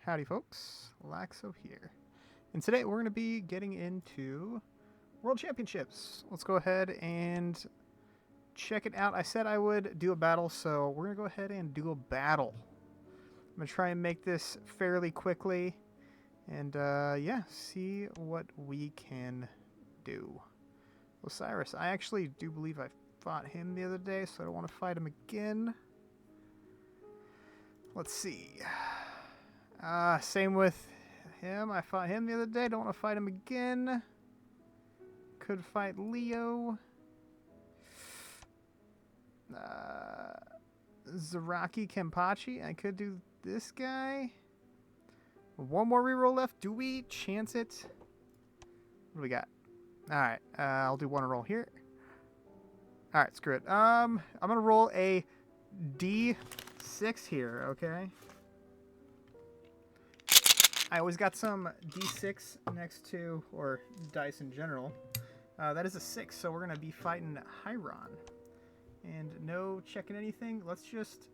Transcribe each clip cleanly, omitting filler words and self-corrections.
Howdy folks, Laxo here. And today we're going to be getting into World Championships. Let's go ahead and check it out. I said I would do a battle, so we're going to go ahead and do a battle. I'm going to try and make this fairly quickly and yeah, see what we can do. Osiris, I actually do believe I fought him the other day, so I don't want to fight him again. Let's see. Same with him. I fought him the other day. Don't want to fight him again. Could fight Leo. Zaraki Kenpachi. I could do this guy. One more reroll left. Do we chance it? What do we got? Alright. I'll do one roll here. Alright, screw it. I'm going to roll a D6 here, okay? I always got some D6 next to, or dice in general. That is a 6, so we're going to be fighting Hiron. And no checking anything. Let's just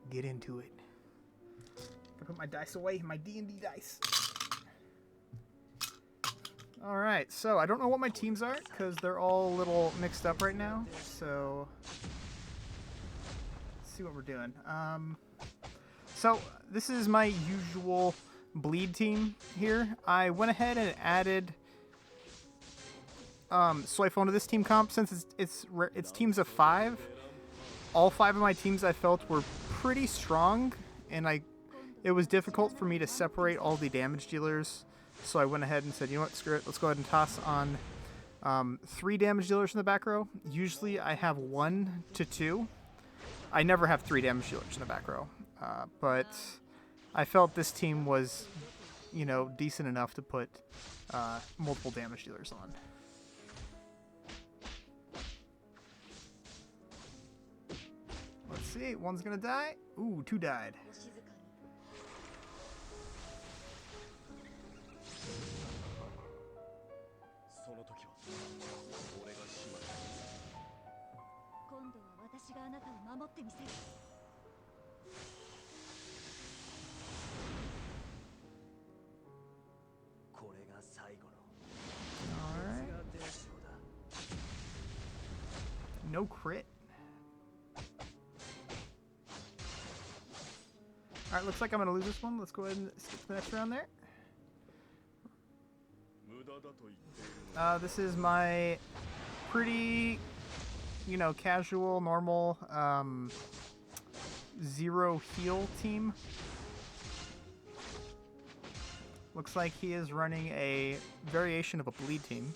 get into it. I put my dice away, my D&D dice. Alright, so I don't know what my teams are, because they're all a little mixed up right now. So, let's see what we're doing. So, this is my usual bleed team here. I went ahead and added Soifone to this team comp since it's teams of 5. All 5 of my teams I felt were pretty strong, and it was difficult for me to separate all the damage dealers. So I went ahead and said, you know what, screw it. Let's go ahead and toss on 3 damage dealers in the back row. Usually I have 1 to 2. I never have 3 damage dealers in the back row, but I felt this team was, you know, decent enough to put multiple damage dealers on. Let's see. One's gonna die. Ooh, 2 died. Alright. No crit. Alright, looks like I'm going to lose this one. Let's go ahead and skip the next round there. This is my pretty, you know, casual, normal, 0 heal team. Looks like he is running a variation of a bleed team.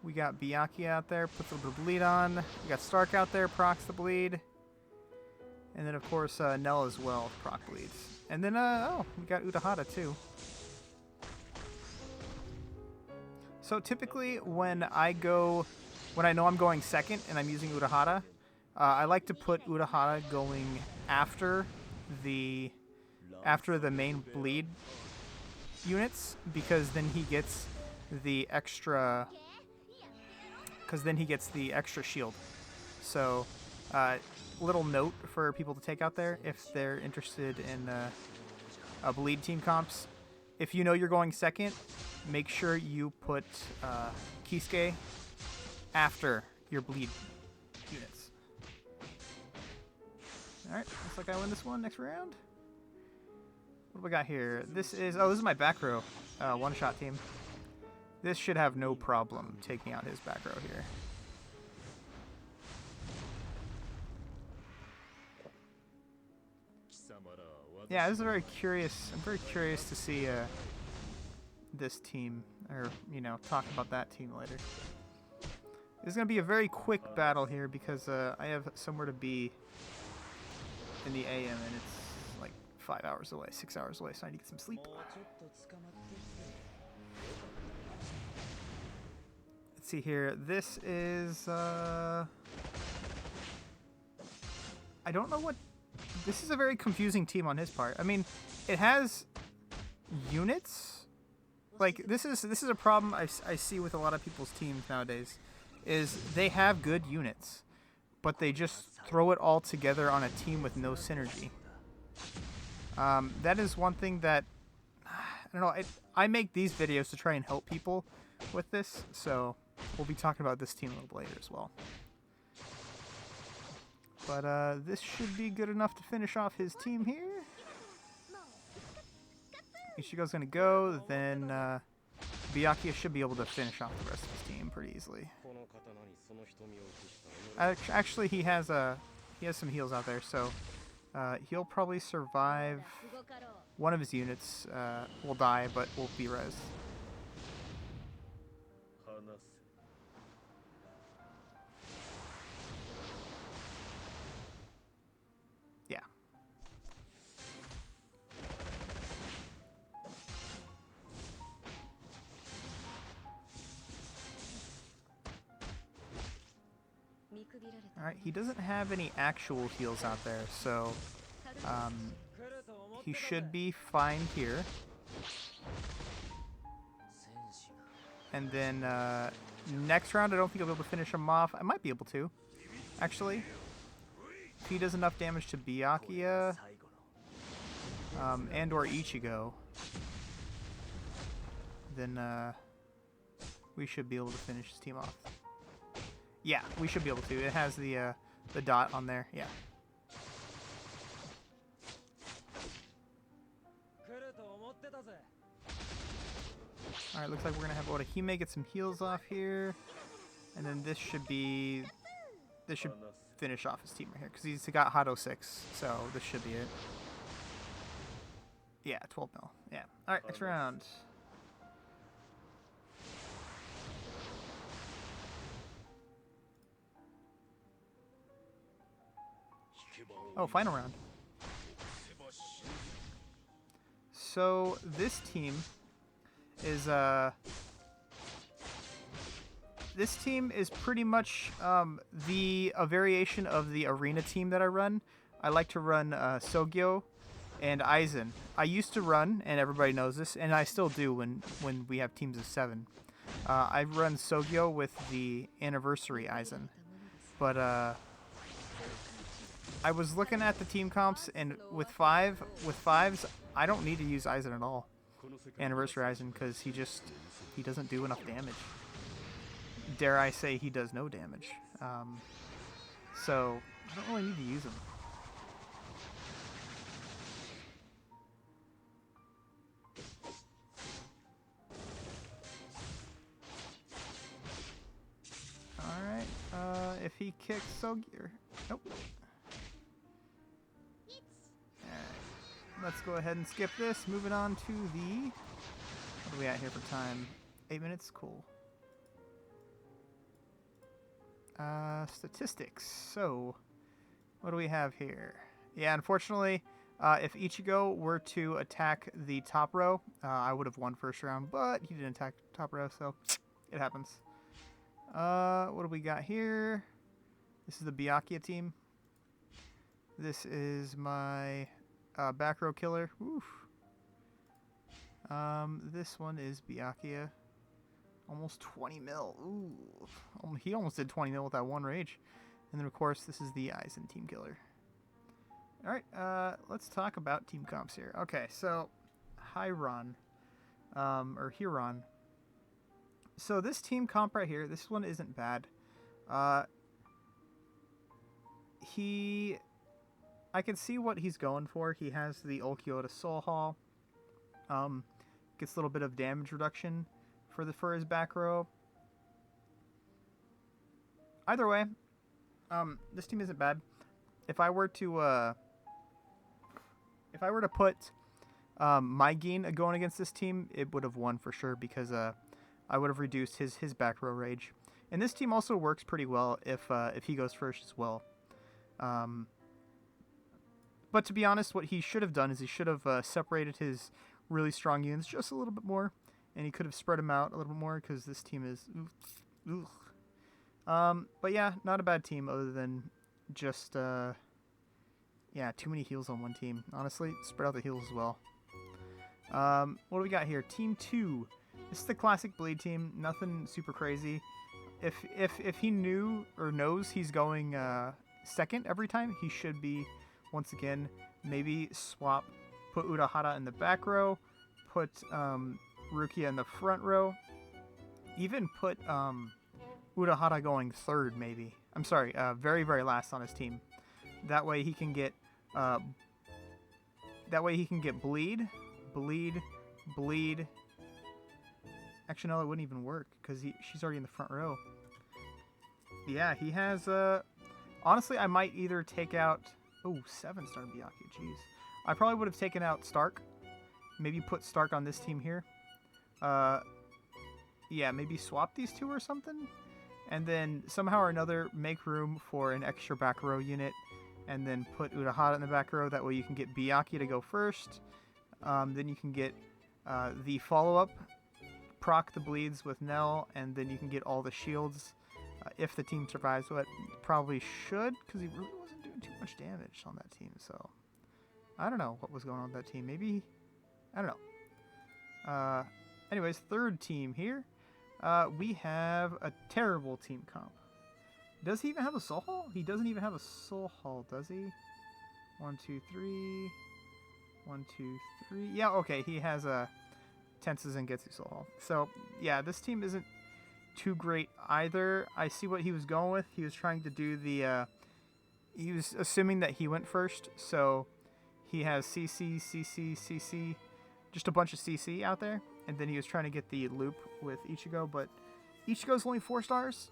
We got Byakuya out there, puts a little bit of bleed on. We got Stark out there, procs the bleed. And then, of course, Nell as well, proc bleeds. And then, oh, we got Urahara too. So typically, when I know I'm going second and I'm using Urahara, I like to put Urahara going after the main bleed units, because then he gets the extra shield. So, little note for people to take out there if they're interested in a bleed team comps. If you know you're going second, make sure you put Kisuke after your bleed units. Alright, looks like I win this one. Next round. What do we got here? This is my back row one-shot team. This should have no problem taking out his back row here. Yeah, this is very curious. I'm very curious to see this team, or, you know, talk about that team later. This is going to be a very quick battle here because I have somewhere to be in the AM, and it's like 5 hours away, 6 hours away, so I need to get some sleep. Let's see here. This is I don't know what. This is a very confusing team on his part. I mean, it has units. Like, this is a problem I see with a lot of people's teams nowadays, is they have good units, but they just throw it all together on a team with no synergy. That is one thing that, I don't know, I make these videos to try and help people with this, so we'll be talking about this team a little later as well. But this should be good enough to finish off his team here. Ichigo's going to go, then Byakuya should be able to finish off the rest of his team pretty easily. Actually, he has some heals out there, so he'll probably survive. One of his units will die, but will be res. Yeah. Alright, he doesn't have any actual heals out there, so he should be fine here. And then next round, I don't think I'll be able to finish him off. I might be able to, actually. If he does enough damage to Byakuya and or Ichigo, then we should be able to finish his team off. Yeah, we should be able to. It has the dot on there. Yeah. Alright, looks like we're gonna have Orihime get some heals off here. And then this should finish off his team right here, because he's got Hado 6, so this should be it. Yeah, 12 mil. Yeah. Alright, next round. Oh, final round. So this team is pretty much a variation of the arena team that I run. I like to run Sogyo and Aizen. I used to run, and everybody knows this, and I still do when we have teams of 7. I run Sogyo with the anniversary Aizen, but I was looking at the team comps, and with fives, I don't need to use Aizen at all. Anniversary Aizen, because he doesn't do enough damage. Dare I say he does no damage. So I don't really need to use him. Alright, if he kicks Sogyo, nope. Let's go ahead and skip this. Moving on to the... What are we at here for time? 8 minutes? Cool. Statistics. So, what do we have here? Yeah, unfortunately, if Ichigo were to attack the top row, I would have won first round, but he didn't attack top row, so it happens. What do we got here? This is the Byakuya team. This is my... back row killer. Oof. This one is Byakuya. Almost 20 mil. Ooh. He almost did 20 mil with that one rage. And then, of course, this is the Aizen team killer. Alright, let's talk about team comps here. Okay, so Hiron. Or Hiron. So this team comp right here, this one isn't bad. I can see what he's going for. He has the Ulquiorra Soul Hall. Gets a little bit of damage reduction for his back row. Either way, this team isn't bad. If I were to put my Gin going against this team, it would have won for sure, because I would have reduced his back row rage. And this team also works pretty well if he goes first as well. But to be honest, what he should have done is he should have separated his really strong units just a little bit more, and he could have spread them out a little bit more, because this team is... but yeah, not a bad team, other than just... yeah, too many heals on one team. Honestly, spread out the heals as well. What do we got here? Team 2. This is the classic bleed team. Nothing super crazy. If he knew or knows he's going second every time, he should be once again, maybe swap, put Urahara in the back row, put Rukia in the front row, even put Urahara going third, maybe. I'm sorry, very, very last on his team. That way he can get bleed. Actually, no, it wouldn't even work because she's already in the front row. Yeah, he has. Honestly, I might either take out. Oh, 7-star Byakuya. Jeez, I probably would have taken out Stark. Maybe put Stark on this team here. Yeah, maybe swap these two or something, and then somehow or another make room for an extra back row unit, and then put Urahara in the back row. That way you can get Byakuya to go first. Then you can get the follow-up, proc the bleeds with Nell, and then you can get all the shields if the team survives. What probably should, because he really wasn't doing too much damage on that team. So I don't know what was going on with that team. Maybe, I don't know. Anyways, third team here. We have a terrible team comp. Does he even have a soul hall? He doesn't even have a soul hall, does he? 1, 2, 3. 1, 2, 3. Yeah, okay. He has a Tenses and Getsu soul hall. So yeah, this team isn't too great either. I see what he was going with. He was trying to do the. He was assuming that he went first, so he has CC, CC, CC, just a bunch of CC out there, and then he was trying to get the loop with Ichigo, but Ichigo's only 4 stars.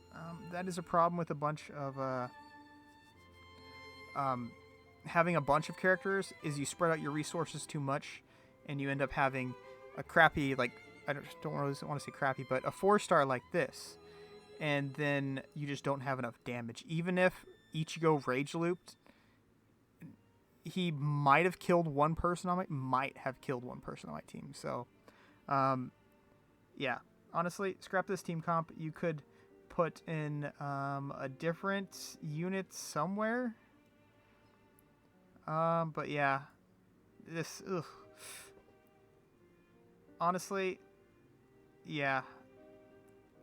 That is a problem with a bunch of having a bunch of characters, is you spread out your resources too much, and you end up having a crappy, like, I don't really want to say crappy, but a 4-star like this, and then you just don't have enough damage. Even if Ichigo rage looped, he might have killed one person on my team. So, yeah, honestly, scrap this team comp. You could put in a different unit somewhere. But yeah, this, ugh. Honestly, yeah,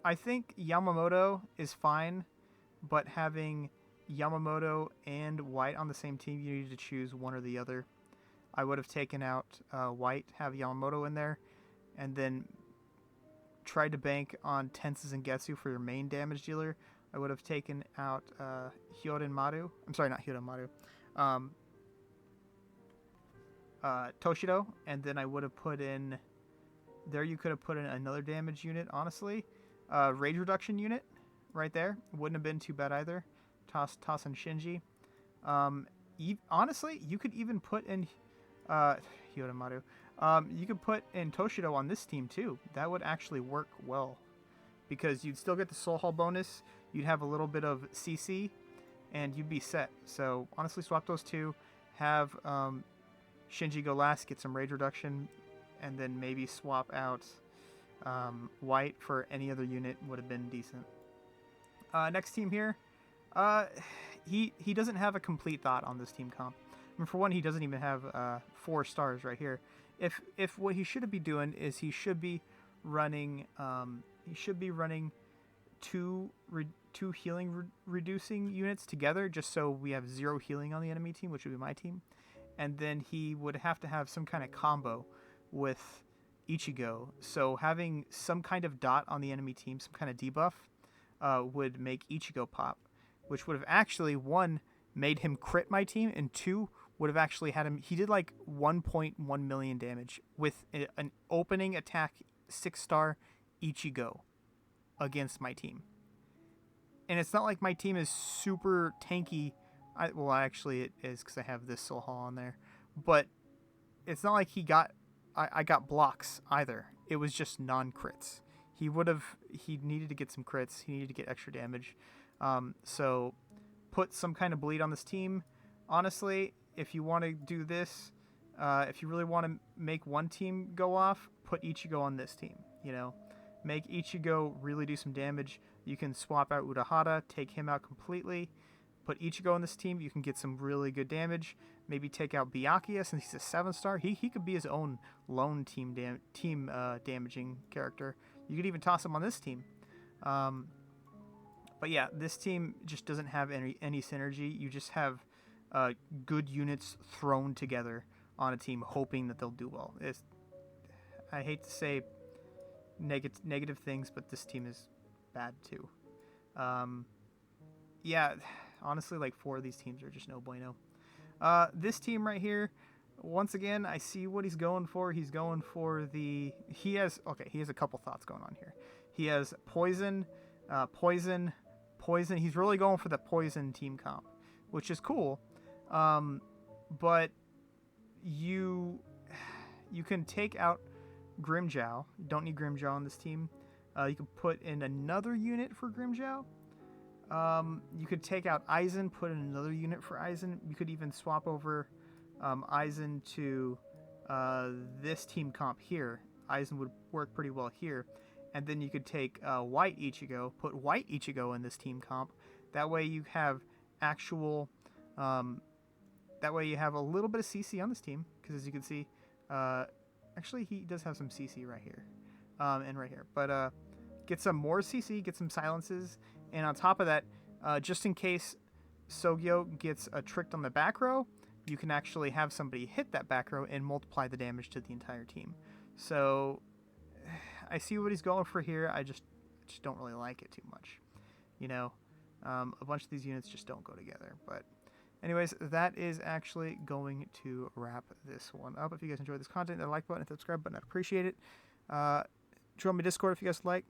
I think Yamamoto is fine, but having Yamamoto and White on the same team, you need to choose one or the other. I would have taken out White, have Yamamoto in there, and then tried to bank on Tenses and Getsu for your main damage dealer. I would have taken out Hyoden Maru. I'm sorry, not Hyoden Maru. Toshido, and then I would have put in... There you could have put in another damage unit, honestly. Rage reduction unit right there. Wouldn't have been too bad either. Toss and Shinji. Honestly, you could even put in Hyodomaru. You could put in Toshido on this team too. That would actually work well, because you'd still get the Soul Hall bonus. You'd have a little bit of CC, and you'd be set. So honestly, swap those two. Have Shinji go last, get some rage reduction, and then maybe swap out White for any other unit. Would have been decent. Next team here. He doesn't have a complete thought on this team comp. I mean, for one, he doesn't even have 4 stars right here. If what he should be doing is he should be running two healing reducing units together, just so we have 0 healing on the enemy team, which would be my team, and then he would have to have some kind of combo with Ichigo. So having some kind of dot on the enemy team, some kind of debuff, would make Ichigo pop, which would have actually, 1, made him crit my team, and 2, would have actually had him... He did like 1.1 million damage with an opening attack 6-star Ichigo against my team. And it's not like my team is super tanky. Well, actually it is, because I have this Soul Hall on there. But it's not like I got blocks either. It was just non-crits. He needed to get some crits. He needed to get extra damage. So put some kind of bleed on this team. Honestly, if you want to do this, if you really want to make one team go off, put Ichigo on this team. You know, make Ichigo really do some damage. You can swap out Urahara, take him out completely. Put Ichigo on this team. You can get some really good damage. Maybe take out Byakuya, since he's a 7-star. He could be his own lone team damaging character. You could even toss him on this team. But yeah, this team just doesn't have any synergy. You just have good units thrown together on a team, hoping that they'll do well. I hate to say negative things, but this team is bad too. Yeah, honestly, like 4 of these teams are just no bueno. This team right here, once again, I see what he's going for. He's going for he has a couple thoughts going on here. He has poison, poison, poison. He's really going for the poison team comp, which is cool. But you can take out Grimjow. You don't need Grimjow on this team. You can put in another unit for Grimjow. You could take out Eisen, put in another unit for Eisen. You could even swap over Eisen to this team comp here. Eisen would work pretty well here. And then you could take White Ichigo, put White Ichigo in this team comp. That way you have actual... that way you have a little bit of CC on this team. Because as you can see... actually, he does have some CC right here. And right here. But get some more CC, get some silences. And on top of that, just in case Sogyo gets tricked on the back row, you can actually have somebody hit that back row and multiply the damage to the entire team. So I see what he's going for here. I just don't really like it too much. You know, a bunch of these units just don't go together. But anyways, that is actually going to wrap this one up. If you guys enjoyed this content, the like button and subscribe button, I'd appreciate it. Join me Discord if you guys like.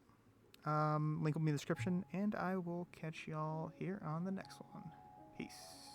Link will be in the description, and I will catch y'all here on the next one. Peace.